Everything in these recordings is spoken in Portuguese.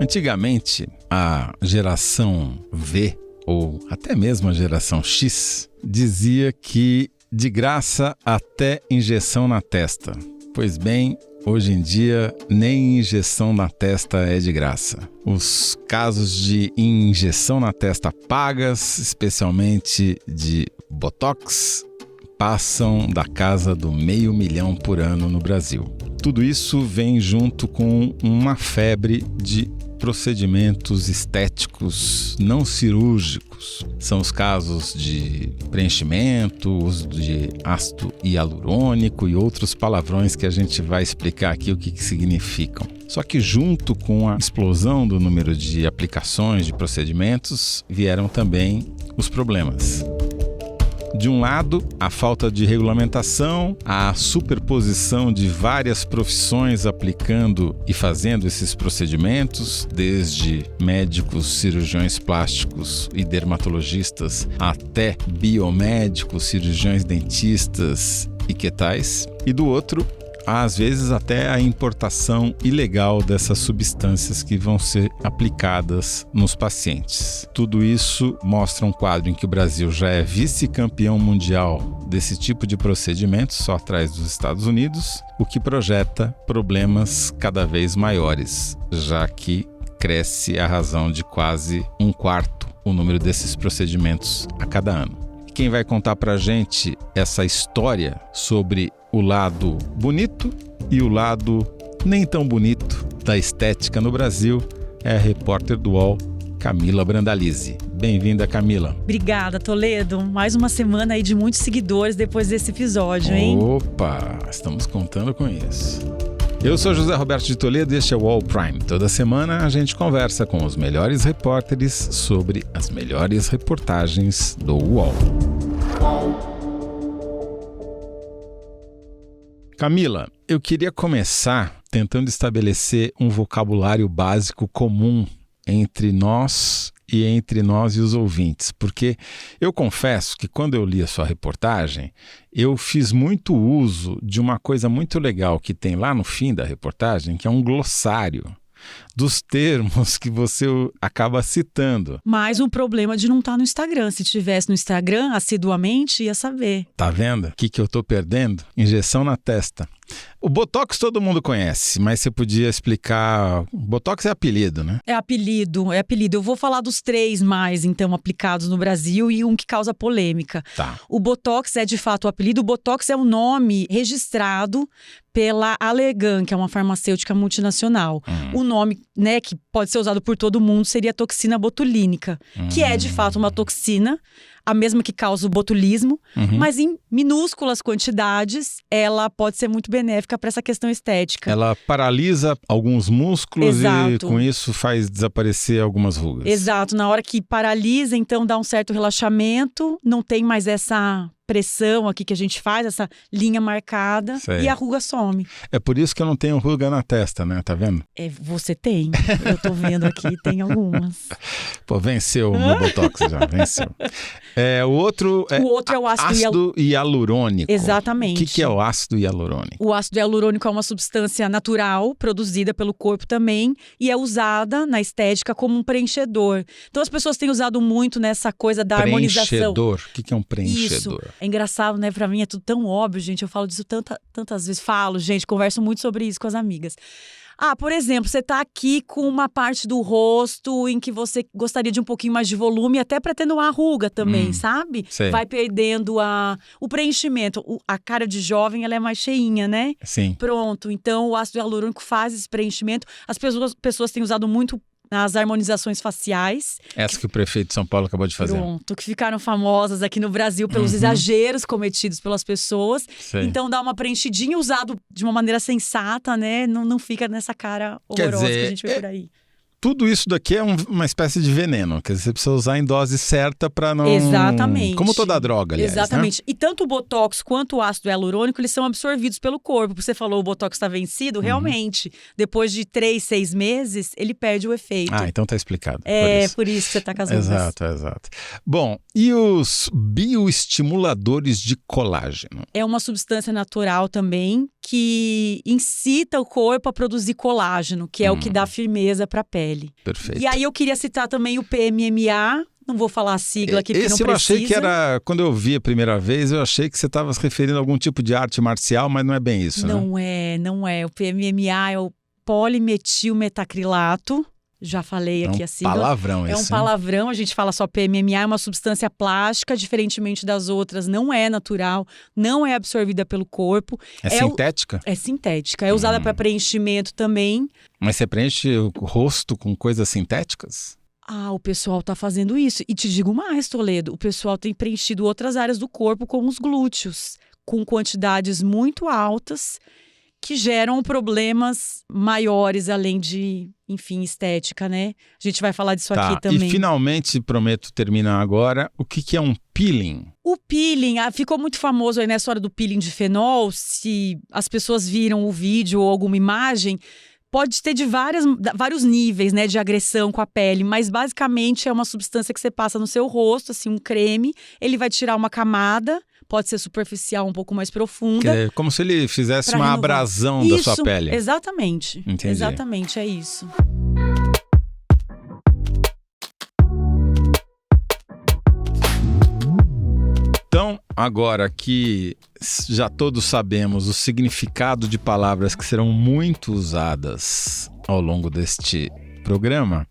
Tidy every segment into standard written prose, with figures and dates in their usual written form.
Antigamente, a geração V, ou até mesmo a geração X, dizia que de graça até injeção na testa. Pois bem, hoje em dia, nem injeção na testa é de graça. Os casos de injeção na testa pagas, especialmente de Botox, passam da casa do 500 mil por ano no Brasil. Tudo isso vem junto com uma febre de procedimentos estéticos não cirúrgicos. São os casos de preenchimento, uso de ácido hialurônico e outros palavrões que a gente vai explicar aqui o que significam. Só que junto com a explosão do número de aplicações, de procedimentos, vieram também os problemas. De um lado, a falta de regulamentação, a superposição de várias profissões aplicando e fazendo esses procedimentos, desde médicos, cirurgiões plásticos e dermatologistas, até biomédicos, cirurgiões dentistas e que tais. E do outro, às vezes até a importação ilegal dessas substâncias que vão ser aplicadas nos pacientes. Tudo isso mostra um quadro em que o Brasil já é vice-campeão mundial desse tipo de procedimentos, só atrás dos Estados Unidos, o que projeta problemas cada vez maiores, já que cresce a razão de quase 1/4 o número desses procedimentos a cada ano. Quem vai contar pra gente essa história sobre o lado bonito e o lado nem tão bonito da estética no Brasil é a repórter do UOL, Camila Brandalize. Bem-vinda, Camila. Obrigada, Toledo. Mais uma semana aí de muitos seguidores depois desse episódio, hein? Opa, estamos contando com isso. Eu sou José Roberto de Toledo e este é o UOL Prime. Toda semana a gente conversa com os melhores repórteres sobre as melhores reportagens do UOL. Camila, eu queria começar tentando estabelecer um vocabulário básico comum entre nós e os ouvintes, porque eu confesso que quando eu li a sua reportagem, eu fiz muito uso de uma coisa muito legal que tem lá no fim da reportagem, que é um glossário dos termos que você acaba citando. Mas o problema de não estar no Instagram. Se tivesse no Instagram, assiduamente, ia saber. Tá vendo? O que eu tô perdendo? Injeção na testa. O Botox todo mundo conhece, mas você podia explicar... Botox é apelido, né? É apelido. Eu vou falar dos 3 mais, então, aplicados no Brasil e um que causa polêmica. Tá. O Botox é, de fato, o apelido. O Botox é o nome registrado pela Allergan, que é uma farmacêutica multinacional. O nome, né, que pode ser usado por todo mundo seria toxina botulínica, que é, de fato, uma toxina, a mesma que causa o botulismo, mas em minúsculas quantidades, ela pode ser muito benéfica para essa questão estética. Ela paralisa alguns músculos. Exato. E com isso faz desaparecer algumas rugas. Exato. Na hora que paralisa, então dá um certo relaxamento, não tem mais essa pressão aqui que a gente faz, essa linha marcada. Sei. E a ruga some. É por isso que eu não tenho ruga na testa, né? Tá vendo? Você tem. Eu tô vendo aqui, tem algumas. Pô, venceu o meu Botox já, venceu. O outro é o ácido hialurônico. Exatamente. O que é o ácido hialurônico? O ácido hialurônico é uma substância natural, produzida pelo corpo também, e é usada na estética como um preenchedor. Então as pessoas têm usado muito nessa coisa da harmonização. Preenchedor? O que é um preenchedor? Isso. É engraçado, né? Pra mim é tudo tão óbvio, gente. Eu falo disso tantas vezes. Converso muito sobre isso com as amigas. Por exemplo, você tá aqui com uma parte do rosto em que você gostaria de um pouquinho mais de volume, até para ter uma ruga também, sabe? Sei. Vai perdendo o preenchimento. A cara de jovem, ela é mais cheinha, né? Sim. Pronto. Então, o ácido hialurônico faz esse preenchimento. As pessoas têm usado muito as harmonizações faciais. Essa que o prefeito de São Paulo acabou de fazer. Pronto, que ficaram famosas aqui no Brasil pelos exageros cometidos pelas pessoas. Sei. Então dá uma preenchidinha, usado de uma maneira sensata, né? Não fica nessa cara horrorosa que a gente vê por aí. Tudo isso daqui é uma espécie de veneno, que você precisa usar em dose certa para não... Exatamente. Como toda droga, aliás. Exatamente. Né? E tanto o Botox quanto o ácido hialurônico, eles são absorvidos pelo corpo. Você falou o Botox está vencido, realmente. Depois de 3, 6 meses, ele perde o efeito. Então tá explicado. Por isso que você tá com as rugas. Exato. Bom, e os bioestimuladores de colágeno? É uma substância natural também, que incita o corpo a produzir colágeno, que é o que dá firmeza para a pele. Perfeito. E aí eu queria citar também o PMMA, não vou falar a sigla aqui porque não precisa. Esse eu achei que era, quando eu vi a primeira vez, eu achei que você estava se referindo a algum tipo de arte marcial, mas não é bem isso, né? Não é. O PMMA é o polimetilmetacrilato. Já falei aqui a sigla. Palavrão É um palavrão, a gente fala só PMMA, é uma substância plástica, diferentemente das outras, não é natural, não é absorvida pelo corpo. É sintética? É sintética, é usada para preenchimento também. Mas você preenche o rosto com coisas sintéticas? O pessoal tá fazendo isso. E te digo mais, Toledo, o pessoal tem preenchido outras áreas do corpo, como os glúteos, com quantidades muito altas, que geram problemas maiores, além de, enfim, estética, né? A gente vai falar disso aqui também. E finalmente, prometo terminar agora, o que é um peeling? O peeling, ficou muito famoso aí nessa hora do peeling de fenol. Se as pessoas viram o vídeo ou alguma imagem, pode ter de vários níveis, né, de agressão com a pele, mas basicamente é uma substância que você passa no seu rosto, assim, um creme, ele vai tirar uma camada, pode ser superficial, um pouco mais profunda. É como se ele fizesse uma abrasão da sua pele. Exatamente. Entendi. Exatamente, é isso. Então, agora que já todos sabemos o significado de palavras que serão muito usadas ao longo deste programa,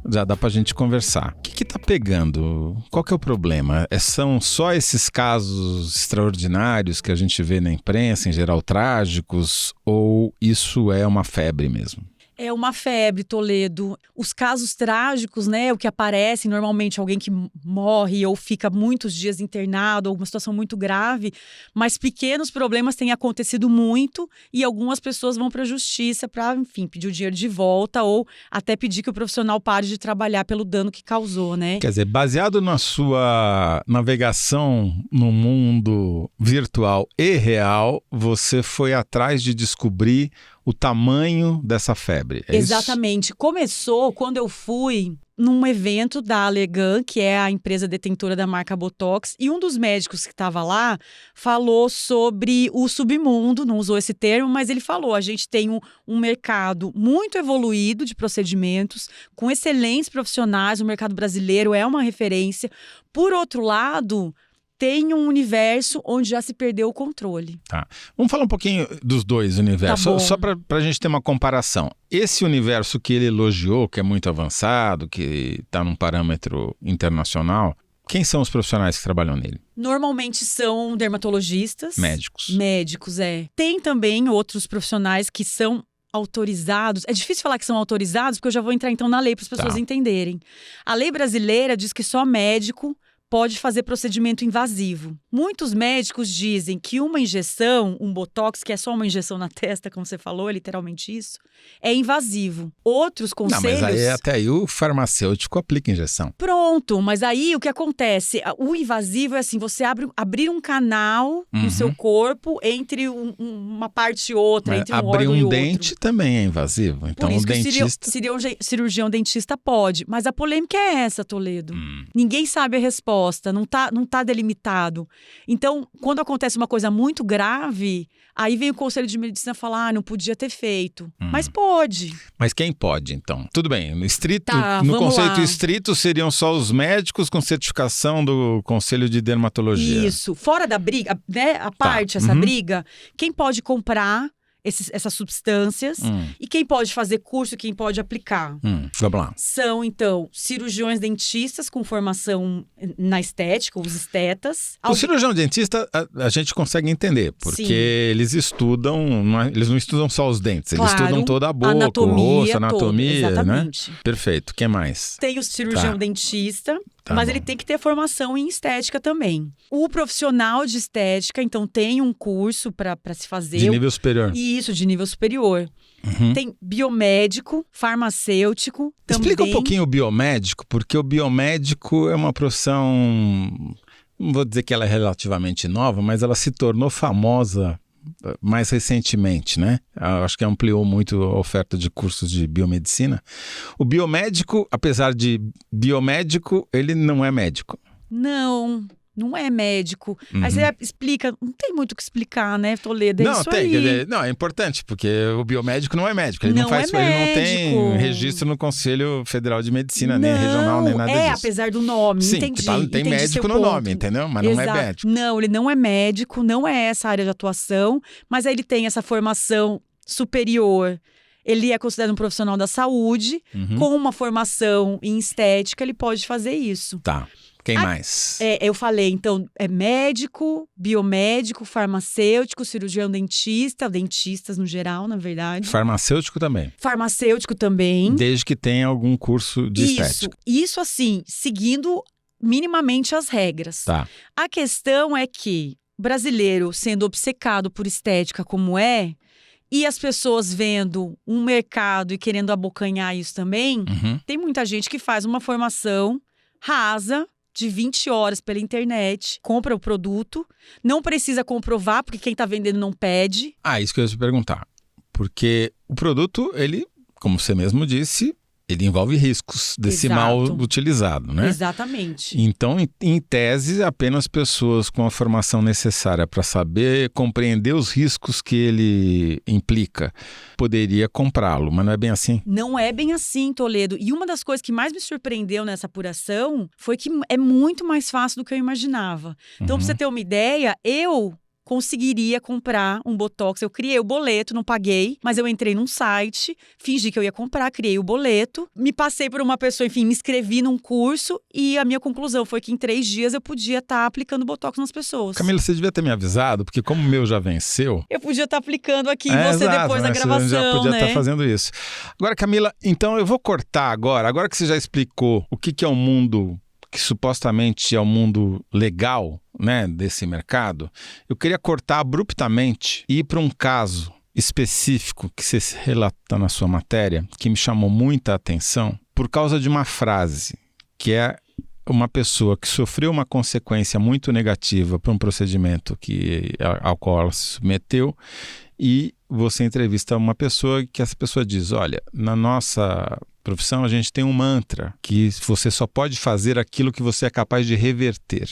já dá pra gente conversar. O que tá pegando? Qual que é o problema? São só esses casos extraordinários que a gente vê na imprensa, em geral trágicos, ou isso é uma febre mesmo? É uma febre, Toledo. Os casos trágicos, né, o que aparece normalmente alguém que morre ou fica muitos dias internado, alguma situação muito grave, mas pequenos problemas têm acontecido muito e algumas pessoas vão para a justiça para, enfim, pedir o dinheiro de volta ou até pedir que o profissional pare de trabalhar pelo dano que causou, né? Quer dizer, baseado na sua navegação no mundo virtual e real, você foi atrás de descobrir o tamanho dessa febre. Exatamente. Isso? Começou quando eu fui num evento da Allergan, que é a empresa detentora da marca Botox, e um dos médicos que estava lá falou sobre o submundo, não usou esse termo, mas ele falou, a gente tem um mercado muito evoluído de procedimentos, com excelentes profissionais, o mercado brasileiro é uma referência. Por outro lado, tem um universo onde já se perdeu o controle. Tá. Vamos falar um pouquinho dos dois universos, Tá só para a gente ter uma comparação. Esse universo que ele elogiou, que é muito avançado, que está num parâmetro internacional, quem são os profissionais que trabalham nele? Normalmente são dermatologistas. Médicos. Médicos, é. Tem também outros profissionais que são autorizados. É difícil falar que são autorizados, porque eu já vou entrar então na lei para as pessoas entenderem. A lei brasileira diz que só médico pode fazer procedimento invasivo. Muitos médicos dizem que uma injeção, um botox, que é só uma injeção na testa, como você falou, é literalmente isso, é invasivo. Outros conselhos... Não, mas até aí o farmacêutico aplica injeção. Pronto, mas aí o que acontece? O invasivo é assim, você abrir um canal no seu corpo entre uma parte e outra, entre um órgão e outro. Abrir um dente também é invasivo. Então, por isso o dentista... cirurgião dentista pode. Mas a polêmica é essa, Toledo. Ninguém sabe a resposta. Não tá delimitado. Então, quando acontece uma coisa muito grave, aí vem o Conselho de Medicina falar, não podia ter feito. Mas pode. Mas quem pode, então? Tudo bem, no conceito estrito seriam só os médicos com certificação do Conselho de Dermatologia. Isso. Fora da briga, né? Essa briga, quem pode comprar essas substâncias e quem pode fazer curso, quem pode aplicar. Vamos lá. São, então, cirurgiões dentistas com formação na estética, os estetas. O cirurgião dentista a gente consegue entender, porque eles eles não estudam só os dentes, eles estudam toda a boca, o rosto, anatomia, exatamente. Né? Perfeito. O que mais? Tem o cirurgião dentista, mas ele tem que ter formação em estética também. O profissional de estética, então, tem um curso para se fazer. De nível superior. Isso, de nível superior. Tem biomédico, farmacêutico também. Explica um pouquinho o biomédico, porque o biomédico é uma profissão, não vou dizer que ela é relativamente nova, mas ela se tornou famosa mais recentemente, né? Acho que ampliou muito a oferta de cursos de biomedicina. O biomédico, apesar de biomédico, ele não é médico. Não. não é médico. Aí você explica, não tem muito o que explicar, né, Toledo? É isso aí. Não, é importante, porque o biomédico não é médico. Ele não Não faz, é ele não tem médico. registro no Conselho Federal de Medicina, nem regional, nem nada disso. Apesar do nome, Sim, entendi. tem entendi médico seu no ponto. nome, entendeu? Mas não é médico. Não, ele não é médico, não é essa área de atuação, mas aí ele tem essa formação superior. Ele é considerado um profissional da saúde, com uma formação em estética, ele pode fazer isso. Tá. Quem mais? Eu falei, então, é médico, biomédico, farmacêutico, cirurgião dentista, dentistas no geral, na verdade. Farmacêutico também. Farmacêutico também. Desde que tenha algum curso de estética. Isso assim, seguindo minimamente as regras. Tá. A questão é que o brasileiro, sendo obcecado por estética como é, e as pessoas vendo um mercado e querendo abocanhar isso também, tem muita gente que faz uma formação rasa, de 20 horas pela internet, compra o produto, não precisa comprovar, porque quem está vendendo não pede. Isso que eu ia te perguntar. Porque o produto, ele, como você mesmo disse, ele envolve riscos desse mal utilizado, né? Exatamente. Então, em tese, apenas pessoas com a formação necessária para saber compreender os riscos que ele implica poderia comprá-lo, mas não é bem assim? Não é bem assim, Toledo. E uma das coisas que mais me surpreendeu nessa apuração foi que é muito mais fácil do que eu imaginava. Então, para você ter uma ideia, eu conseguiria comprar um Botox. Eu criei o boleto, não paguei, mas eu entrei num site, fingi que eu ia comprar, criei o boleto, me passei por uma pessoa, enfim, me inscrevi num curso e a minha conclusão foi que em 3 dias eu podia estar aplicando Botox nas pessoas. Camila, você devia ter me avisado, porque como o meu já venceu... Eu podia estar aplicando aqui em você depois da gravação, você já podia né? estar fazendo isso. Agora, Camila, então eu vou cortar agora que você já explicou o que é o mundo que supostamente é o mundo legal, né, desse mercado, eu queria cortar abruptamente e ir para um caso específico que você relata na sua matéria, que me chamou muita atenção, por causa de uma frase, que é uma pessoa que sofreu uma consequência muito negativa por um procedimento ao qual ela se submeteu, e você entrevista uma pessoa que essa pessoa diz, olha, na nossa profissão a gente tem um mantra, que você só pode fazer aquilo que você é capaz de reverter.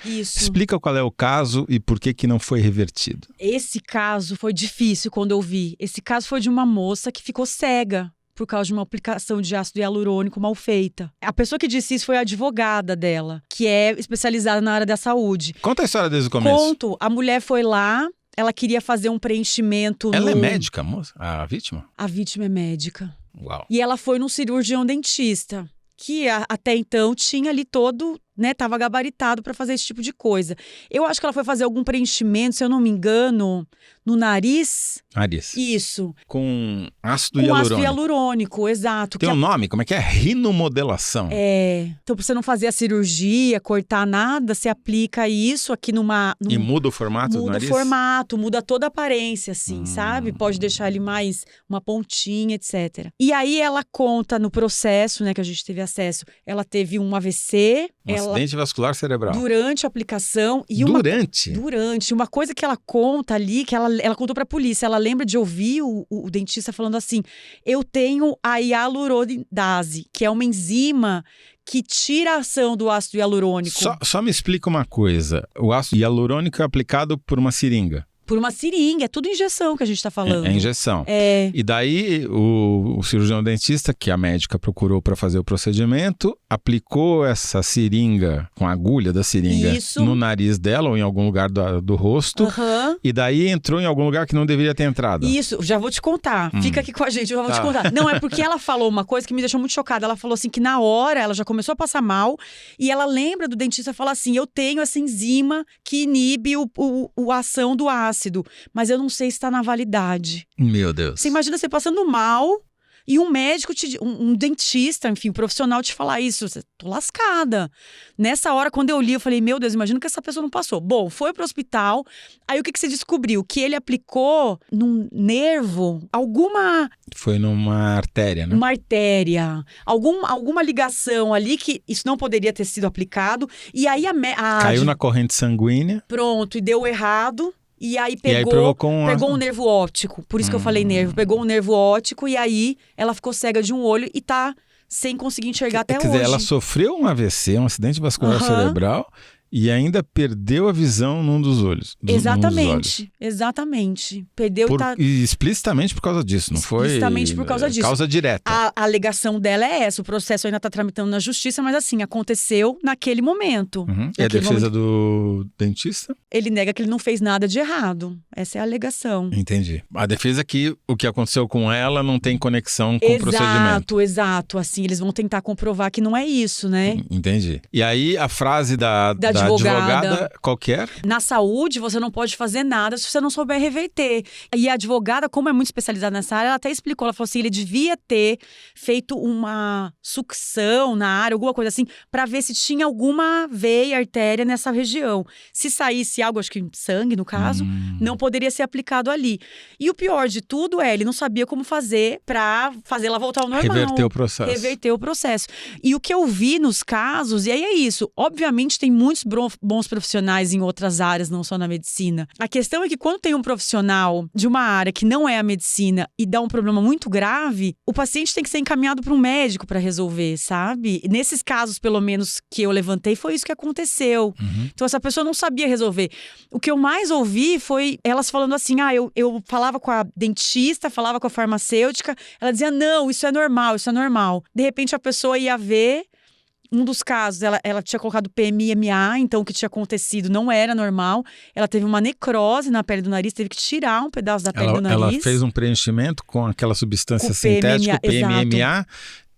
Isso. Explica qual é o caso e por que não foi revertido. Esse caso foi difícil quando eu vi. Esse caso foi de uma moça que ficou cega por causa de uma aplicação de ácido hialurônico mal feita. A pessoa que disse isso foi a advogada dela, que é especializada na área da saúde. Conta a história desde o começo. Conto. A mulher foi lá, ela queria fazer um preenchimento. Ela é médica, moça? A vítima? A vítima é médica. Uau. E ela foi num cirurgião dentista, que até então tinha ali todo, né, tava gabaritado para fazer esse tipo de coisa. Eu acho que ela foi fazer algum preenchimento, se eu não me engano, no nariz. Nariz. Isso. Com ácido Com hialurônico. ácido hialurônico, exato. Tem um nome, como é que é? Rinomodelação. Então, pra você não fazer a cirurgia, cortar nada, você aplica isso aqui E muda o formato do nariz? Muda o formato, muda toda a aparência, assim, sabe? Pode deixar ele mais uma pontinha, etc. E aí ela conta no processo, né, que a gente teve acesso, ela teve um AVC. Acidente vascular cerebral. Durante a aplicação. Durante. Uma coisa que ela conta ali, que ela contou pra polícia, ela lembra de ouvir o dentista falando assim, eu tenho a hialuronidase, que é uma enzima que tira a ação do ácido hialurônico. Só me explica uma coisa, o ácido hialurônico é aplicado por uma seringa. Por uma seringa, é tudo injeção que a gente tá falando. É injeção. E daí o cirurgião dentista, que a médica procurou para fazer o procedimento, aplicou essa seringa, com a agulha da seringa, no nariz dela ou em algum lugar do rosto. E daí entrou em algum lugar que não deveria ter entrado. Isso, já vou te contar. Fica aqui com a gente, eu já vou te contar. Não, é porque ela falou uma coisa que me deixou muito chocada. Ela falou assim que na hora ela já começou a passar mal e ela lembra do dentista falar assim, eu tenho essa enzima que inibe a ação do ácido. Mas eu não sei se está na validade. Meu Deus. Você imagina você passando mal e um médico, um dentista, enfim, um profissional te falar isso. Tô lascada. Nessa hora, quando eu li, eu falei, meu Deus, imagina que essa pessoa não passou. Bom, foi pro hospital. Aí o que você descobriu? Que ele aplicou num nervo Foi numa artéria, né? Uma artéria. Alguma ligação ali que isso não poderia ter sido aplicado. E aí caiu na corrente sanguínea. Pronto, e deu errado. E aí pegou um nervo óptico. Por isso que eu falei nervo. Pegou um nervo óptico e aí ela ficou cega de um olho e tá sem conseguir enxergar até hoje. Quer dizer, ela sofreu um AVC, um acidente vascular cerebral, e ainda perdeu a visão num dos olhos. Exatamente. Perdeu e explicitamente por causa disso, não foi? Explicitamente por causa disso. Causa direta. A alegação dela é essa, o processo ainda está tramitando na justiça, mas assim, aconteceu naquele momento. E a defesa do dentista? Ele nega que ele não fez nada de errado. Essa é a alegação. Entendi. A defesa é que o que aconteceu com ela não tem conexão com o procedimento. Exato. Assim, eles vão tentar comprovar que não é isso, né? Entendi. E aí, a frase da advogada qualquer? Na saúde, você não pode fazer nada se você não souber reverter. E a advogada, como é muito especializada nessa área, ela até explicou. Ela falou assim, ele devia ter feito uma sucção na área, alguma coisa assim, para ver se tinha alguma veia, artéria nessa região. Se saísse algo, acho que sangue, no caso, não poderia ser aplicado ali. E o pior de tudo é, ele não sabia como fazer para fazer ela voltar ao normal. Reverter o processo. E o que eu vi nos casos, e aí é isso, obviamente tem muitos bons profissionais em outras áreas, não só na medicina. A questão é que quando tem um profissional de uma área que não é a medicina e dá um problema muito grave, o paciente tem que ser encaminhado para um médico para resolver, sabe? Nesses casos, pelo menos, que eu levantei, foi isso que aconteceu. Então, essa pessoa não sabia resolver. O que eu mais ouvi foi elas falando assim, eu falava com a dentista, falava com a farmacêutica, ela dizia, não, isso é normal. De repente, a pessoa ia ver, um dos casos, ela tinha colocado PMMA, então o que tinha acontecido não era normal. Ela teve uma necrose na pele do nariz, teve que tirar um pedaço da pele do nariz. Ela fez um preenchimento com aquela substância sintética, PMMA,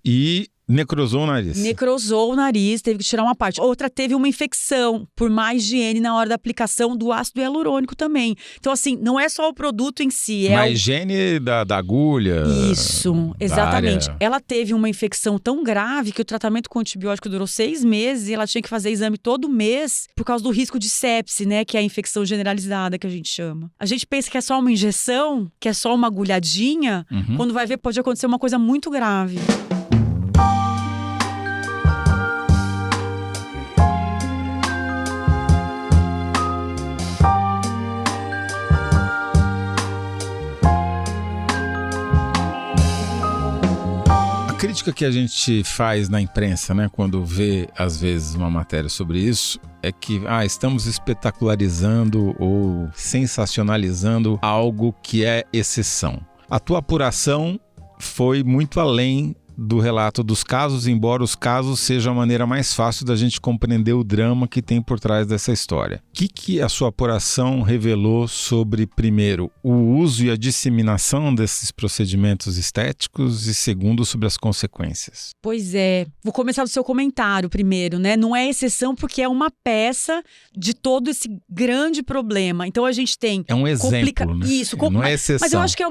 e necrosou o nariz. Necrosou o nariz, teve que tirar uma parte. Outra teve uma infecção por má higiene na hora da aplicação do ácido hialurônico também. Então, assim, não é só o produto em si. Má higiene da agulha. Isso, exatamente. Ela teve uma infecção tão grave que o tratamento com antibiótico durou 6 meses e ela tinha que fazer exame todo mês por causa do risco de sepse, né? Que é a infecção generalizada que a gente chama. A gente pensa que é só uma injeção, que é só uma agulhadinha. Quando vai ver, pode acontecer uma coisa muito grave. A crítica que a gente faz na imprensa, né, quando vê, às vezes, uma matéria sobre isso, é que estamos espetacularizando ou sensacionalizando algo que é exceção. A tua apuração foi muito além do relato dos casos, embora os casos sejam a maneira mais fácil da gente compreender o drama que tem por trás dessa história. O que a sua apuração revelou sobre, primeiro, o uso e a disseminação desses procedimentos estéticos e, segundo, sobre as consequências? Pois é. Vou começar do seu comentário primeiro, né? Não é exceção porque é uma peça de todo esse grande problema. Então, a gente tem... É um exemplo, né? Isso. Não é exceção. Mas eu acho que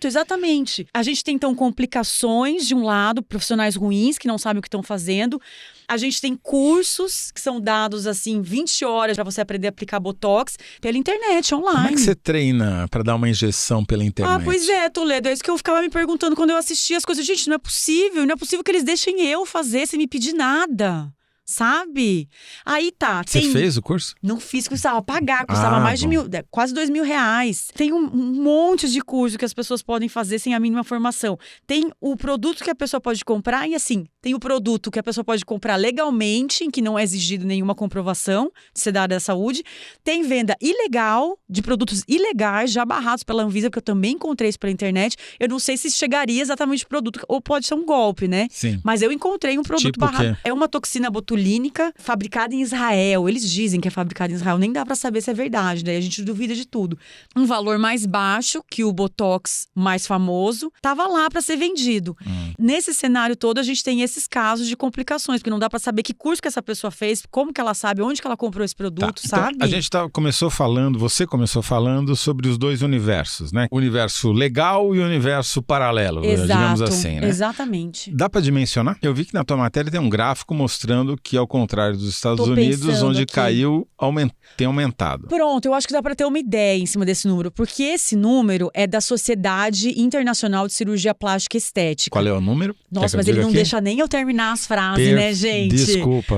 exatamente. A gente tem, então, complicações de um lado, profissionais ruins que não sabem o que estão fazendo. A gente tem cursos que são dados, assim, 20 horas para você aprender a aplicar Botox pela internet, online. Como é que você treina para dar uma injeção pela internet? Pois é, Toledo, é isso que eu ficava me perguntando quando eu assistia as coisas. Gente, não é possível que eles deixem eu fazer sem me pedir nada. Sabe? Aí tá. Você fez o curso? Não fiz, custava pagar, custava mais de quase R$2.000. Tem um monte de curso que as pessoas podem fazer sem a mínima formação. Tem o produto que a pessoa pode comprar e assim, tem o produto que a pessoa pode comprar legalmente, em que não é exigido nenhuma comprovação de ser da área da saúde. Tem venda ilegal de produtos ilegais, já barrados pela Anvisa, porque eu também encontrei isso pela internet. Eu não sei se chegaria exatamente o produto, ou pode ser um golpe, né? Sim. Mas eu encontrei um produto barrado. É uma toxina botulínica fabricada em Israel. Eles dizem que é fabricada em Israel. Nem dá pra saber se é verdade, daí a gente duvida de tudo. Um valor mais baixo que o Botox mais famoso tava lá pra ser vendido. Nesse cenário todo, a gente tem esses casos de complicações, porque não dá pra saber que curso que essa pessoa fez, como que ela sabe, onde que ela comprou esse produto, sabe? Então, a gente você começou falando sobre os dois universos, né? O universo legal e o universo paralelo, digamos assim, né? Exatamente. Dá pra dimensionar? Eu vi que na tua matéria tem um gráfico mostrando que, ao contrário dos Estados Unidos, onde aqui caiu, tem aumentado. Pronto, eu acho que dá para ter uma ideia em cima desse número, porque esse número é da Sociedade Internacional de Cirurgia Plástica e Estética. Qual é o número? Nossa, mas ele não deixa nem eu terminar as frases, né, gente? Desculpa,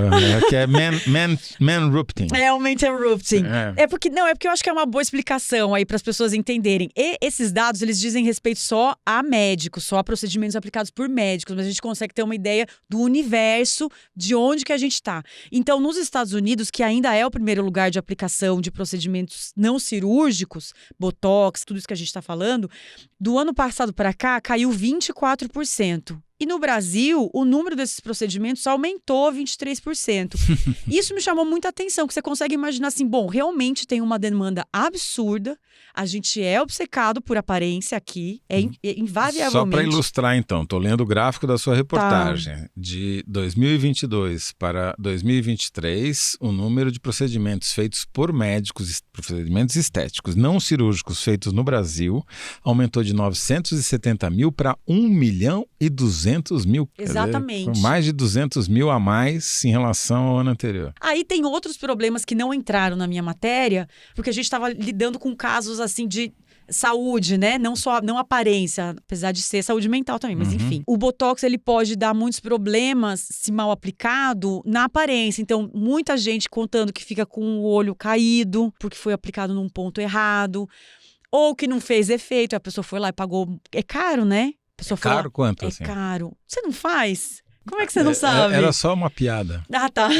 que é man-rupting. É o interrupting. É porque eu acho que é uma boa explicação aí para as pessoas entenderem. E esses dados, eles dizem respeito só a médicos, só a procedimentos aplicados por médicos, mas a gente consegue ter uma ideia do universo, de onde que a gente está. Então, nos Estados Unidos, que ainda é o primeiro lugar de aplicação de procedimentos não cirúrgicos, botox, tudo isso que a gente está falando, do ano passado para cá, caiu 24%. E no Brasil, o número desses procedimentos aumentou 23%. Isso me chamou muita atenção, que você consegue imaginar assim, bom, realmente tem uma demanda absurda, a gente é obcecado por aparência aqui, invariavelmente. Só para ilustrar, então, estou lendo o gráfico da sua reportagem. Tá. De 2022 para 2023, o número de procedimentos feitos por médicos, procedimentos estéticos não cirúrgicos feitos no Brasil, aumentou de 970 mil para 1.200.000. Exatamente. Quer dizer, mais de 200 mil a mais em relação ao ano anterior. Aí tem outros problemas que não entraram na minha matéria, porque a gente estava lidando com casos assim de saúde, né? Não aparência, apesar de ser saúde mental também, mas enfim. O Botox, ele pode dar muitos problemas, se mal aplicado, na aparência. Então, muita gente contando que fica com o olho caído, porque foi aplicado num ponto errado, ou que não fez efeito, a pessoa foi lá e pagou. É caro, né? A pessoa foi caro lá, quanto, é assim? É caro. Você não faz? Como é que você não sabe? Era só uma piada. Ah, tá.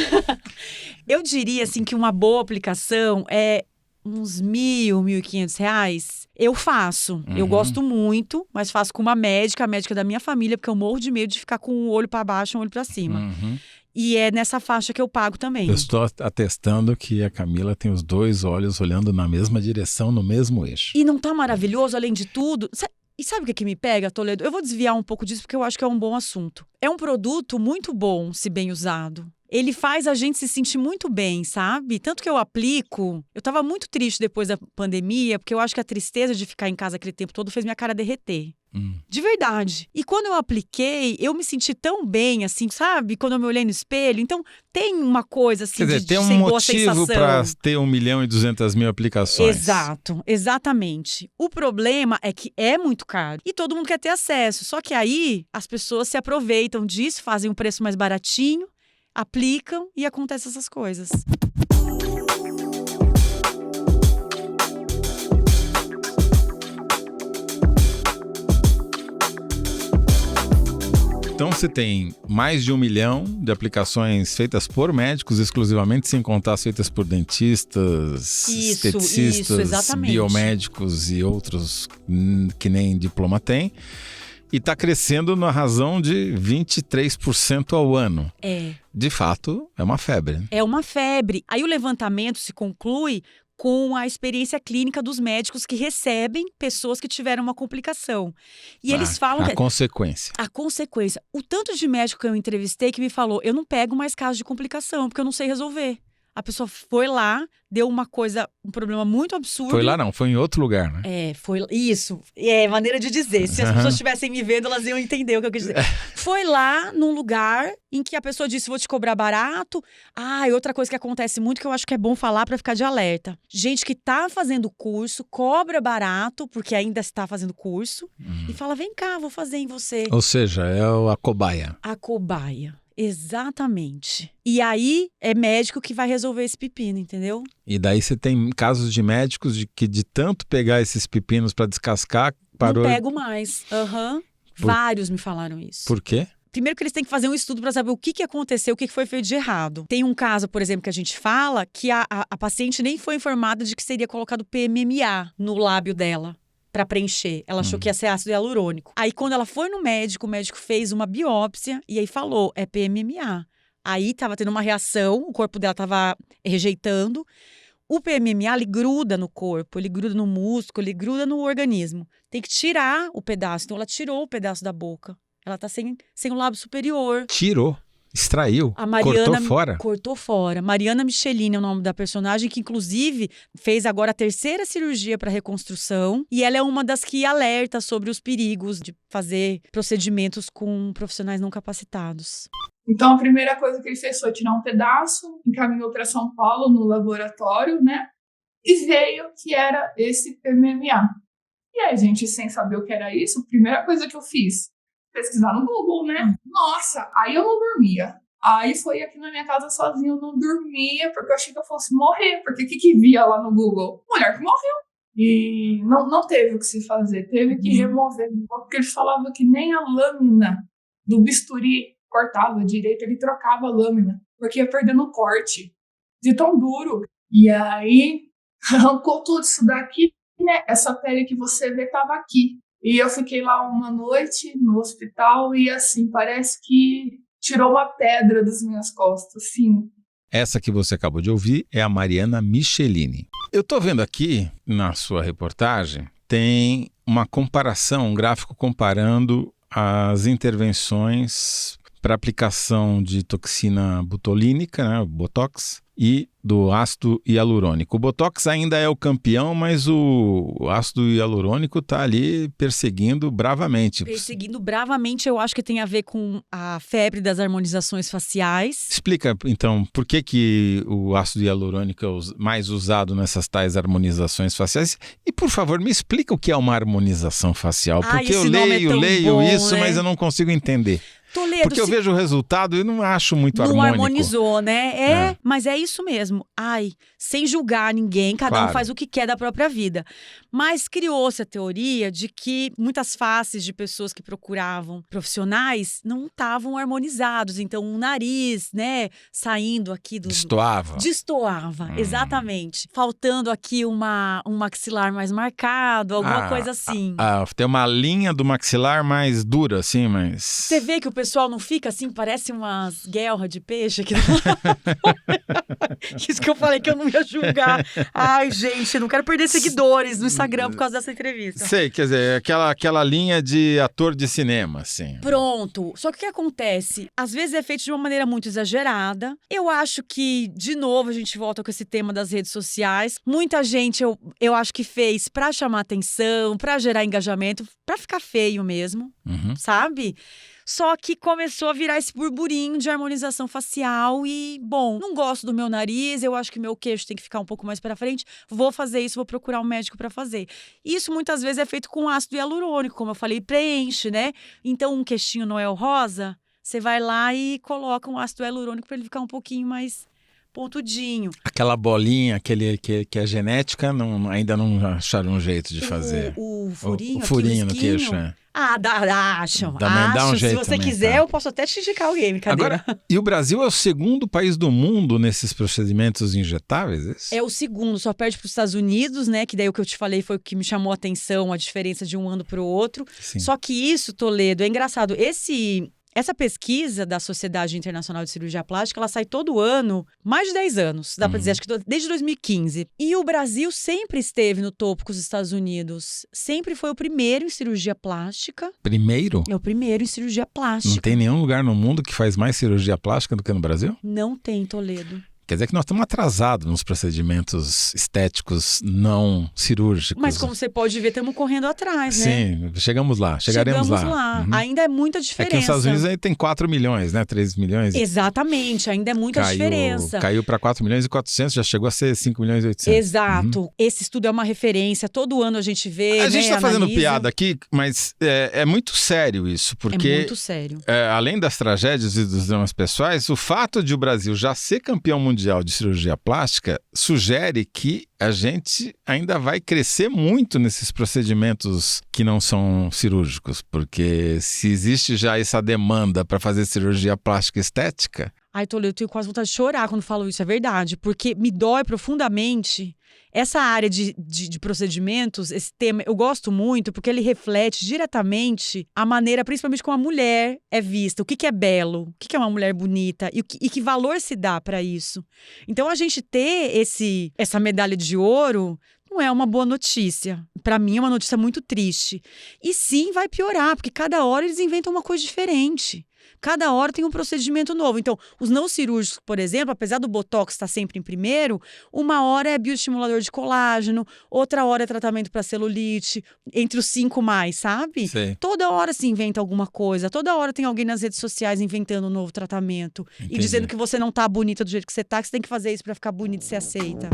Eu diria, assim, que uma boa aplicação é uns R$1.000, R$1.500. Eu faço. Eu gosto muito, mas faço com uma médica, a médica da minha família, porque eu morro de medo de ficar com um olho para baixo e um olho para cima. E é nessa faixa que eu pago também. Eu estou atestando que a Camila tem os dois olhos olhando na mesma direção, no mesmo eixo. E não tá maravilhoso, além de tudo? E sabe o que me pega, Toledo? Eu vou desviar um pouco disso porque eu acho que é um bom assunto. É um produto muito bom, se bem usado. Ele faz a gente se sentir muito bem, sabe? Tanto que eu aplico. Eu tava muito triste depois da pandemia, porque eu acho que a tristeza de ficar em casa aquele tempo todo fez minha cara derreter. De verdade. E quando eu apliquei, eu me senti tão bem, assim, sabe? Quando eu me olhei no espelho. Então, tem uma coisa, assim, quer dizer, de tem um boa sensação. motivo para ter 1.200.000 aplicações. Exato, exatamente. O problema é que é muito caro. E todo mundo quer ter acesso. Só que aí, as pessoas se aproveitam disso, fazem um preço mais baratinho, aplicam e acontecem essas coisas. Então você tem mais de 1 milhão de aplicações feitas por médicos exclusivamente, sem contar as feitas por dentistas, esteticistas, biomédicos e outros que nem diploma tem. E está crescendo na razão de 23% ao ano. De fato, é uma febre. É uma febre. Aí o levantamento se conclui com a experiência clínica dos médicos que recebem pessoas que tiveram uma complicação. E eles falam... A consequência. A consequência. O tanto de médico que eu entrevistei que me falou, eu não pego mais caso de complicação, porque eu não sei resolver. A pessoa foi lá, deu um problema muito absurdo. Foi lá não, foi em outro lugar, né? Foi isso. É maneira de dizer. Se as pessoas estivessem me vendo, elas iam entender o que eu quis dizer. Foi lá num lugar em que a pessoa disse, vou te cobrar barato. E outra coisa que acontece muito, que eu acho que é bom falar para ficar de alerta. Gente que tá fazendo curso, cobra barato, porque ainda está fazendo curso, e fala, vem cá, vou fazer em você. Ou seja, é a cobaia. A cobaia. Exatamente. E aí é médico que vai resolver esse pepino, entendeu? E daí você tem casos de médicos que de tanto pegar esses pepinos para descascar, parou... Não pego mais. Vários me falaram isso. Por quê? Primeiro que eles têm que fazer um estudo para saber o que aconteceu, o que foi feito de errado. Tem um caso, por exemplo, que a gente fala que a paciente nem foi informada de que seria colocado PMMA no lábio dela para preencher. Ela achou que ia ser ácido hialurônico. Aí, quando ela foi no médico, o médico fez uma biópsia e aí falou, é PMMA. Aí, tava tendo uma reação, o corpo dela tava rejeitando. O PMMA, ele gruda no corpo, ele gruda no músculo, ele gruda no organismo. Tem que tirar o pedaço. Então, ela tirou o pedaço da boca. Ela tá sem o lábio superior. Tirou? Extraiu? A Mariana, cortou fora? Cortou fora. Mariana Michelini é o nome da personagem, que inclusive fez agora a 3ª cirurgia para reconstrução. E ela é uma das que alerta sobre os perigos de fazer procedimentos com profissionais não capacitados. Então, a primeira coisa que ele fez foi tirar um pedaço, encaminhou para São Paulo no laboratório, né? E veio que era esse PMMA. E aí, gente, sem saber o que era isso, a primeira coisa que eu fiz, pesquisar no Google, né? Nossa, aí eu não dormia. Aí foi aqui na minha casa sozinha, eu não dormia, porque eu achei que eu fosse morrer. Porque o que via lá no Google? Mulher que morreu. E não teve o que se fazer, teve que remover. Porque eles falavam que nem a lâmina do bisturi cortava direito, ele trocava a lâmina, porque ia perdendo o corte de tão duro. E aí arrancou tudo isso daqui, né? Essa pele que você vê estava aqui. E eu fiquei lá uma noite no hospital e assim, parece que tirou uma pedra das minhas costas, sim. Essa que você acabou de ouvir é a Mariana Michelini. Eu estou vendo aqui na sua reportagem, tem uma comparação, um gráfico comparando as intervenções para aplicação de toxina botulínica, né, Botox, e do ácido hialurônico. O Botox ainda é o campeão, mas o ácido hialurônico está ali perseguindo bravamente. Perseguindo bravamente, eu acho que tem a ver com a febre das harmonizações faciais. Explica, então, por que o ácido hialurônico é mais usado nessas tais harmonizações faciais? E, por favor, me explica o que é uma harmonização facial, porque eu leio isso, né? Mas eu não consigo entender. Toledo, porque eu vejo o resultado e não acho muito harmônico. Não harmonizou, né? Mas é isso mesmo. Sem julgar ninguém, cada um faz o que quer da própria vida. Mas criou-se a teoria de que muitas faces de pessoas que procuravam profissionais não estavam harmonizados. Então, o nariz, né, saindo aqui do... Destoava, exatamente. Faltando aqui um maxilar mais marcado, alguma coisa assim. Tem uma linha do maxilar mais dura, assim, mas... Você vê que o pessoal não fica assim, parece umas guelras de peixe aqui. Isso que eu falei que eu não ia julgar. Ai, gente, eu não quero perder seguidores no Instagram por causa dessa entrevista. Sei, quer dizer, aquela linha de ator de cinema, assim. Pronto. Só que o que acontece? Às vezes é feito de uma maneira muito exagerada. Eu acho que, de novo, a gente volta com esse tema das redes sociais. Muita gente, eu acho que fez pra chamar atenção, pra gerar engajamento, pra ficar feio mesmo, sabe? Só que começou a virar esse burburinho de harmonização facial e, bom, não gosto do meu nariz, eu acho que meu queixo tem que ficar um pouco mais pra frente, vou fazer isso, vou procurar um médico pra fazer. Isso muitas vezes é feito com ácido hialurônico, como eu falei, preenche, né? Então, um queixinho Noel rosa, você vai lá e coloca um ácido hialurônico pra ele ficar um pouquinho mais pontudinho. Aquela bolinha, que é genética, ainda não acharam um jeito de fazer. O furinho, o furinho no queixo, acham. Dá um jeito. Se você quiser, eu posso até te indicar alguém, brincadeira. Agora, e o Brasil é o segundo país do mundo nesses procedimentos injetáveis? É o segundo, só perde para os Estados Unidos, né? Que daí o que eu te falei foi o que me chamou a atenção, a diferença de um ano para o outro. Sim. Só que isso, Toledo, é engraçado. Essa pesquisa da Sociedade Internacional de Cirurgia Plástica, ela sai todo ano, mais de 10 anos, dá pra dizer, acho que desde 2015. E o Brasil sempre esteve no topo com os Estados Unidos. Sempre foi o primeiro em cirurgia plástica. Primeiro? É o primeiro em cirurgia plástica. Não tem nenhum lugar no mundo que faz mais cirurgia plástica do que no Brasil? Não tem, Toledo. Quer dizer que nós estamos atrasados nos procedimentos estéticos não cirúrgicos. Mas como você pode ver, estamos correndo atrás, né? Sim, chegaremos lá. Ainda é muita diferença. É que nos Estados Unidos aí tem 4 milhões, né? 3 milhões. Exatamente, ainda é muita diferença. Caiu para 4 milhões e 400, já chegou a ser 5 milhões e 800. Exato. Esse estudo é uma referência, todo ano a gente vê, A gente está fazendo analisa. piada aqui, mas é muito sério isso, porque... É muito sério. Além das tragédias e dos dramas pessoais, o fato de o Brasil já ser campeão mundial de cirurgia plástica sugere que a gente ainda vai crescer muito nesses procedimentos que não são cirúrgicos, porque se existe já essa demanda para fazer cirurgia plástica estética... Ai, Toledo, eu tenho quase vontade de chorar quando falo isso, é verdade, porque me dói profundamente. Essa área de procedimentos, esse tema, eu gosto muito porque ele reflete diretamente a maneira, principalmente como a mulher é vista. O que é belo, o que é uma mulher bonita e que valor se dá para isso. Então, a gente ter essa medalha de ouro não é uma boa notícia. Para mim, é uma notícia muito triste. E sim, vai piorar, porque cada hora eles inventam uma coisa diferente. Cada hora tem um procedimento novo. Então, os não cirúrgicos, por exemplo, apesar do Botox estar sempre em primeiro, uma hora é bioestimulador de colágeno, outra hora é tratamento para celulite, entre os 5 mais, sabe? Sim. Toda hora se inventa alguma coisa, toda hora tem alguém nas redes sociais inventando um novo tratamento. Entendi. E dizendo que você não tá bonita do jeito que você tá, que você tem que fazer isso para ficar bonita e ser aceita.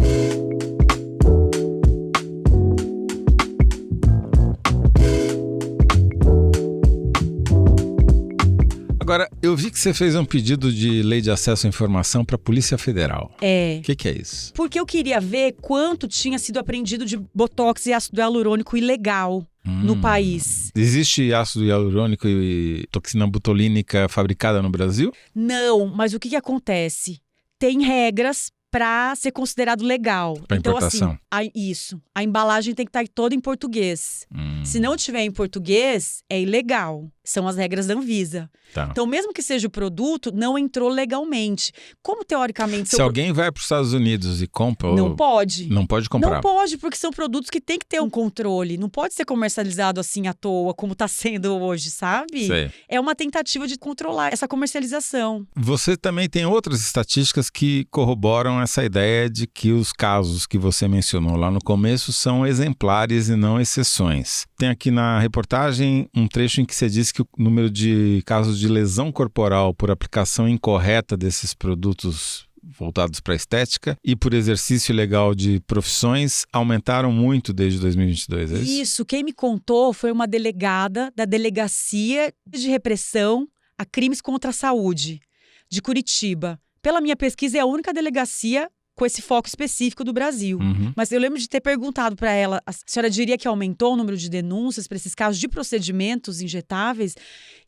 Agora, eu vi que você fez um pedido de lei de acesso à informação para a Polícia Federal. O que é isso? Porque eu queria ver quanto tinha sido apreendido de botox e ácido hialurônico ilegal no país. Existe ácido hialurônico e toxina botulínica fabricada no Brasil? Não, mas o que acontece? Tem regras para ser considerado legal. Para então, importação. Assim, a embalagem tem que estar toda em português. Se não tiver em português, é ilegal. São as regras da Anvisa. Tá. Então, mesmo que seja o produto, não entrou legalmente. Como, teoricamente... Se alguém vai para os Estados Unidos e compra... Não pode. Não pode comprar. Não pode, porque são produtos que tem que ter um controle. Não pode ser comercializado assim à toa, como está sendo hoje, sabe? Sei. É uma tentativa de controlar essa comercialização. Você também tem outras estatísticas que corroboram essa ideia de que os casos que você mencionou lá no começo são exemplares e não exceções. Tem aqui na reportagem um trecho em que você diz que o número de casos de lesão corporal por aplicação incorreta desses produtos voltados para a estética e por exercício ilegal de profissões aumentaram muito desde 2022, é isso? Isso, quem me contou foi uma delegada da Delegacia de Repressão a Crimes contra a Saúde, de Curitiba. Pela minha pesquisa, é a única delegacia com esse foco específico do Brasil. Mas eu lembro de ter perguntado para ela, a senhora diria que aumentou o número de denúncias para esses casos de procedimentos injetáveis?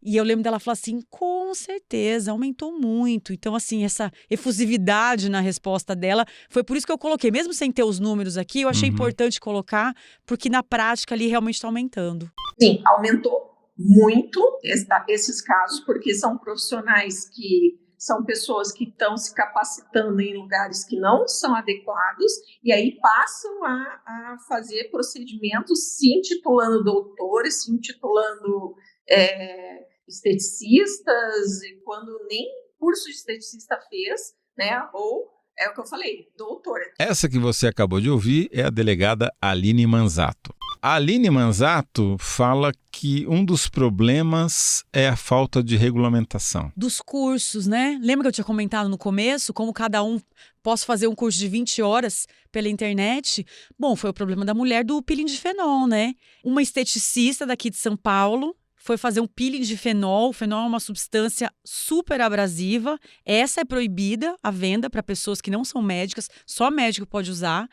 E eu lembro dela falar assim, com certeza, aumentou muito. Então, assim, essa efusividade na resposta dela, foi por isso que eu coloquei, mesmo sem ter os números aqui, eu achei importante colocar, porque na prática ali realmente está aumentando. Sim, aumentou muito esses casos, porque são profissionais que são pessoas que estão se capacitando em lugares que não são adequados e aí passam a fazer procedimentos se intitulando doutores, se intitulando esteticistas, e quando nem curso de esteticista fez, né? Ou é o que eu falei, doutora. Essa que você acabou de ouvir é a delegada Aline Manzato. A Aline Manzato fala que um dos problemas é a falta de regulamentação. Dos cursos, né? Lembra que eu tinha comentado no começo, como cada um posso fazer um curso de 20 horas pela internet? Bom, foi o problema da mulher do peeling de fenol, né? Uma esteticista daqui de São Paulo foi fazer um peeling de fenol. O fenol é uma substância super abrasiva. Essa é proibida a venda para pessoas que não são médicas. Só médico pode usar.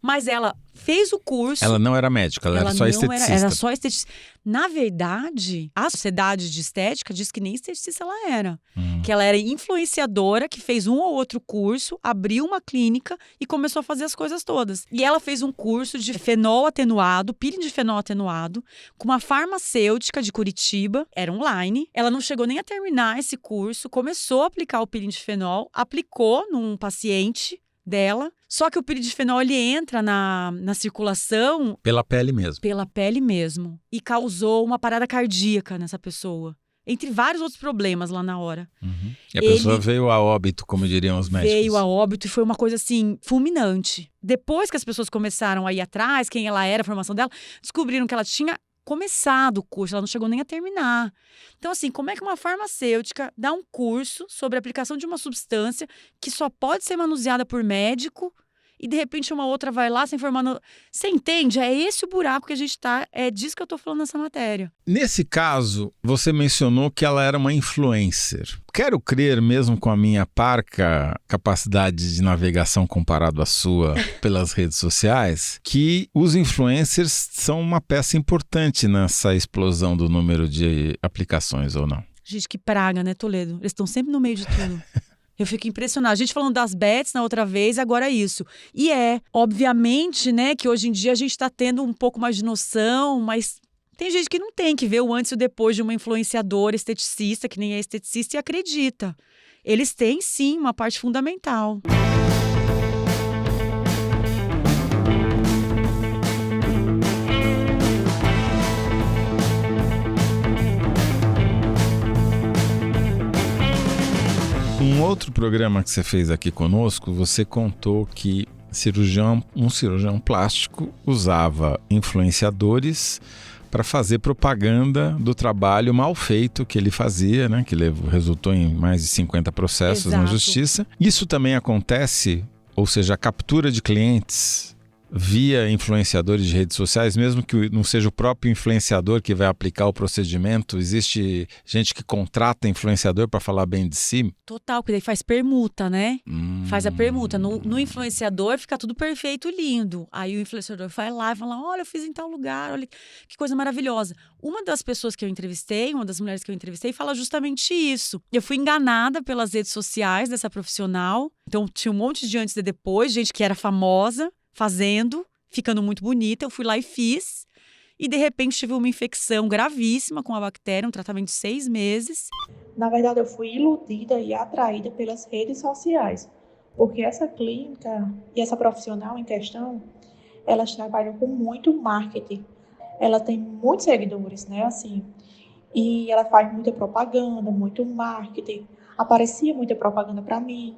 Mas ela fez o curso... Ela não era médica, ela era só esteticista. Era só esteticista. Na verdade, a Sociedade de Estética diz que nem esteticista ela era. Que ela era influenciadora, que fez um ou outro curso, abriu uma clínica e começou a fazer as coisas todas. E ela fez um curso de fenol atenuado, peeling de fenol atenuado, com uma farmacêutica de Curitiba, era online. Ela não chegou nem a terminar esse curso, começou a aplicar o peeling de fenol, aplicou num paciente dela. Só que o peeling de fenol, ele entra na circulação... Pela pele mesmo. Pela pele mesmo. E causou uma parada cardíaca nessa pessoa. Entre vários outros problemas lá na hora. E a pessoa veio a óbito, como diriam os médicos. Veio a óbito e foi uma coisa, assim, fulminante. Depois que as pessoas começaram a ir atrás, quem ela era, a formação dela, descobriram que ela tinha começado o curso, ela não chegou nem a terminar. Então, assim, como é que uma farmacêutica dá um curso sobre a aplicação de uma substância que só pode ser manuseada por médico e, de repente, uma outra vai lá sem formar... Você entende? É esse o buraco que a gente tá... É disso que eu tô falando nessa matéria. Nesse caso, você mencionou que ela era uma influencer. Quero crer, mesmo com a minha parca capacidade de navegação comparado à sua pelas redes sociais, que os influencers são uma peça importante nessa explosão do número de aplicações, ou não? Gente, que praga, né, Toledo? Eles estão sempre no meio de tudo. Eu fico impressionada. A gente falando das bets na outra vez, agora é isso. E obviamente, né, que hoje em dia a gente está tendo um pouco mais de noção, mas tem gente que não tem, que vê o antes e o depois de uma influenciadora esteticista, que nem é esteticista, e acredita. Eles têm, sim, uma parte fundamental. Um outro programa que você fez aqui conosco, você contou que um cirurgião plástico usava influenciadores para fazer propaganda do trabalho mal feito que ele fazia, né? Que resultou em mais de 50 processos na justiça. Isso também acontece, ou seja, a captura de clientes via influenciadores de redes sociais, mesmo que não seja o próprio influenciador que vai aplicar o procedimento? Existe gente que contrata influenciador para falar bem de si? Total, porque daí faz permuta, né? Faz a permuta. No influenciador fica tudo perfeito e lindo. Aí o influenciador vai lá e fala, olha, eu fiz em tal lugar, olha que coisa maravilhosa. Uma das pessoas que eu entrevistei, uma das mulheres que eu entrevistei, fala justamente isso. Eu fui enganada pelas redes sociais dessa profissional. Então tinha um monte de antes e depois, gente que era famosa, fazendo, ficando muito bonita. Eu fui lá e fiz. E, de repente, tive uma infecção gravíssima com a bactéria, um tratamento de 6 meses. Na verdade, eu fui iludida e atraída pelas redes sociais. Porque essa clínica e essa profissional em questão, elas trabalham com muito marketing. Ela tem muitos seguidores, né? Assim, e ela faz muita propaganda, muito marketing. Aparecia muita propaganda para mim.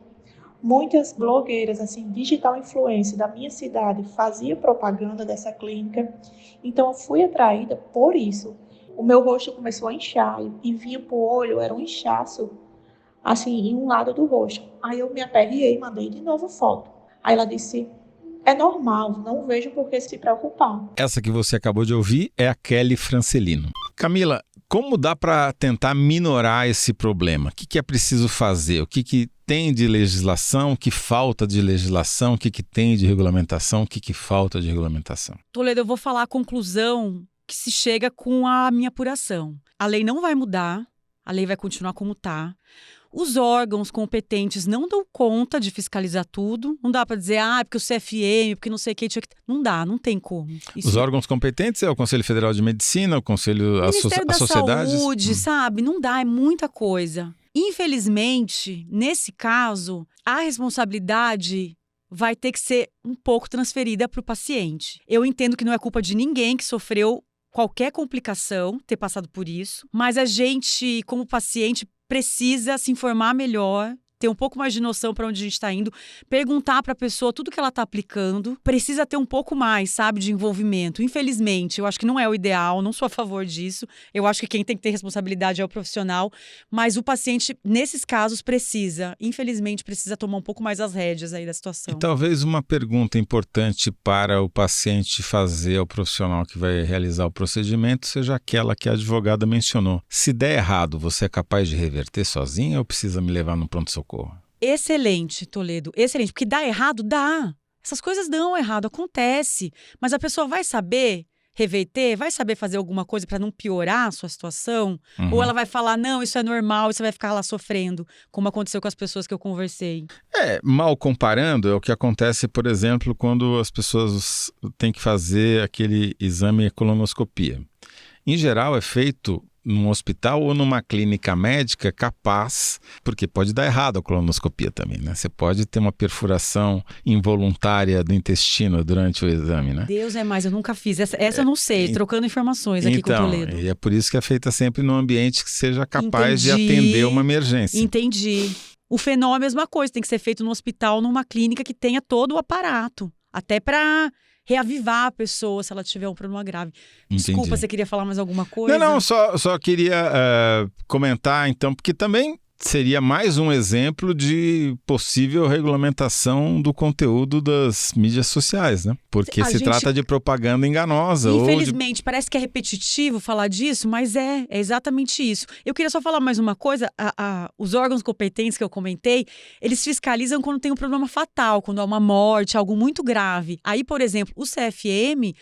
Muitas blogueiras, assim, digital influencer da minha cidade fazia propaganda dessa clínica. Então, eu fui atraída por isso. O meu rosto começou a inchar e vinha pro olho, era um inchaço, assim, em um lado do rosto. Aí eu me aperriei e mandei de novo foto. Aí ela disse, é normal, não vejo por que se preocupar. Essa que você acabou de ouvir é a Kelly Francelino. Camila, como dá para tentar minorar esse problema? O que é preciso fazer? O que tem de legislação? O que falta de legislação? O que tem de regulamentação? O que falta de regulamentação? Toledo, eu vou falar a conclusão que se chega com a minha apuração. A lei não vai mudar, a lei vai continuar como está. Os órgãos competentes não dão conta de fiscalizar tudo. Não dá para dizer, porque o CFM, porque não sei o que. Não dá, não tem como. Isso... Os órgãos competentes é o Conselho Federal de Medicina, o Conselho, a Sociedade. Saúde, sabe? Não dá, é muita coisa. Infelizmente, nesse caso, a responsabilidade vai ter que ser um pouco transferida para o paciente. Eu entendo que não é culpa de ninguém que sofreu qualquer complicação, ter passado por isso, mas a gente, como paciente, precisa se informar melhor, ter um pouco mais de noção para onde a gente está indo, perguntar para a pessoa tudo que ela está aplicando, precisa ter um pouco mais, sabe, de envolvimento. Infelizmente, eu acho que não é o ideal, não sou a favor disso. Eu acho que quem tem que ter responsabilidade é o profissional, mas o paciente, nesses casos, infelizmente, precisa tomar um pouco mais as rédeas aí da situação. E talvez uma pergunta importante para o paciente fazer ao profissional que vai realizar o procedimento seja aquela que a advogada mencionou. Se der errado, você é capaz de reverter sozinho ou precisa me levar no pronto-socorro? Excelente, Toledo, excelente, porque dá errado, dá. Essas coisas dão errado, acontece. Mas a pessoa vai saber reverter, vai saber fazer alguma coisa para não piorar a sua situação? Ou ela vai falar, não, isso é normal, e você vai ficar lá sofrendo, como aconteceu com as pessoas que eu conversei? Mal comparando, é o que acontece, por exemplo, quando as pessoas têm que fazer aquele exame colonoscopia. Em geral, é feito num hospital ou numa clínica médica capaz, porque pode dar errado a colonoscopia também, né? Você pode ter uma perfuração involuntária do intestino durante o exame, né? Deus é mais, eu nunca fiz. Essa eu não sei, trocando informações aqui com o Toledo. E é por isso que é feita sempre num ambiente que seja capaz de atender uma emergência. Entendi. O fenômeno é a mesma coisa, tem que ser feito no hospital, numa clínica que tenha todo o aparato, até para reavivar a pessoa se ela tiver um problema grave. Desculpa, Entendi. Você queria falar mais alguma coisa? Não, só queria comentar então, porque também seria mais um exemplo de possível regulamentação do conteúdo das mídias sociais, né? Porque se trata de propaganda enganosa. Infelizmente, parece que é repetitivo falar disso, mas é exatamente isso. Eu queria só falar mais uma coisa. Os órgãos competentes que eu comentei, eles fiscalizam quando tem um problema fatal, quando há uma morte, algo muito grave. Aí, por exemplo, o CFM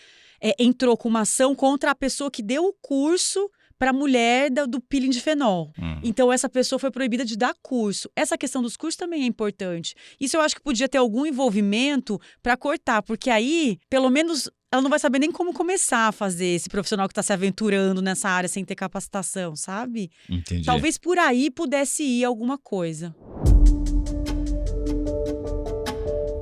entrou com uma ação contra a pessoa que deu o curso para a mulher do peeling de fenol. Então, essa pessoa foi proibida de dar curso. Essa questão dos cursos também é importante. Isso eu acho que podia ter algum envolvimento para cortar, porque aí, pelo menos, ela não vai saber nem como começar a fazer esse profissional que está se aventurando nessa área sem ter capacitação, sabe? Entendi. Talvez por aí pudesse ir alguma coisa.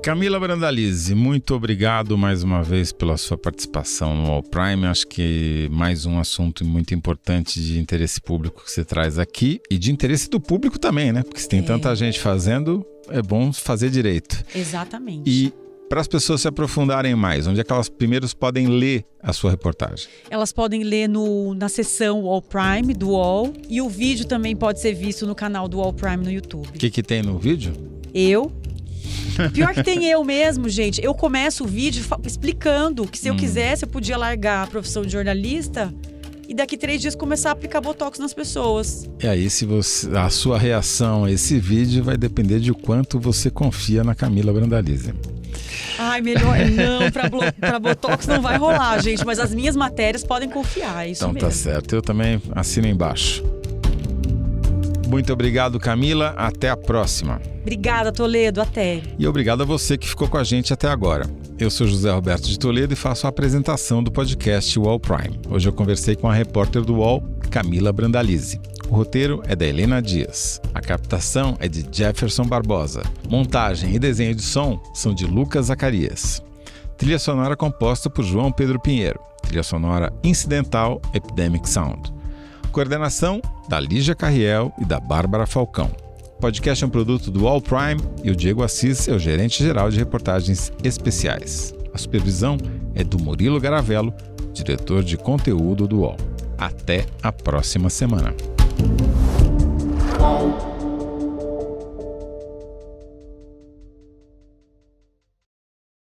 Camila Brandalize, muito obrigado mais uma vez pela sua participação no All Prime. Acho que mais um assunto muito importante de interesse público que você traz aqui e de interesse do público também, né? Porque se tem tanta gente fazendo, é bom fazer direito. Exatamente. E para as pessoas se aprofundarem mais, onde é que elas primeiro podem ler a sua reportagem? Elas podem ler na seção All Prime do UOL e o vídeo também pode ser visto no canal do All Prime no YouTube. O que tem no vídeo? Eu Pior que tem eu mesmo, gente. Eu começo o vídeo explicando que se eu quisesse, eu podia largar a profissão de jornalista e daqui 3 dias começar a aplicar Botox nas pessoas. E aí, a sua reação a esse vídeo vai depender de quanto você confia na Camila Brandalize. Ai, melhor não, pra Botox não vai rolar, gente. Mas as minhas matérias podem confiar, é isso então mesmo. Tá certo, eu também assino embaixo. Muito obrigado, Camila. Até a próxima. Obrigada, Toledo. Até. E obrigado a você que ficou com a gente até agora. Eu sou José Roberto de Toledo e faço a apresentação do podcast UOL Prime. Hoje eu conversei com a repórter do UOL, Camila Brandalize. O roteiro é da Helena Dias. A captação é de Jefferson Barbosa. Montagem e desenho de som são de Lucas Zacarias. Trilha sonora composta por João Pedro Pinheiro. Trilha sonora incidental Epidemic Sound. Coordenação da Lígia Carriel e da Bárbara Falcão. O podcast é um produto do UOL Prime e o Diego Assis é o gerente-geral de reportagens especiais. A supervisão é do Murilo Garavello, diretor de conteúdo do UOL. Até a próxima semana.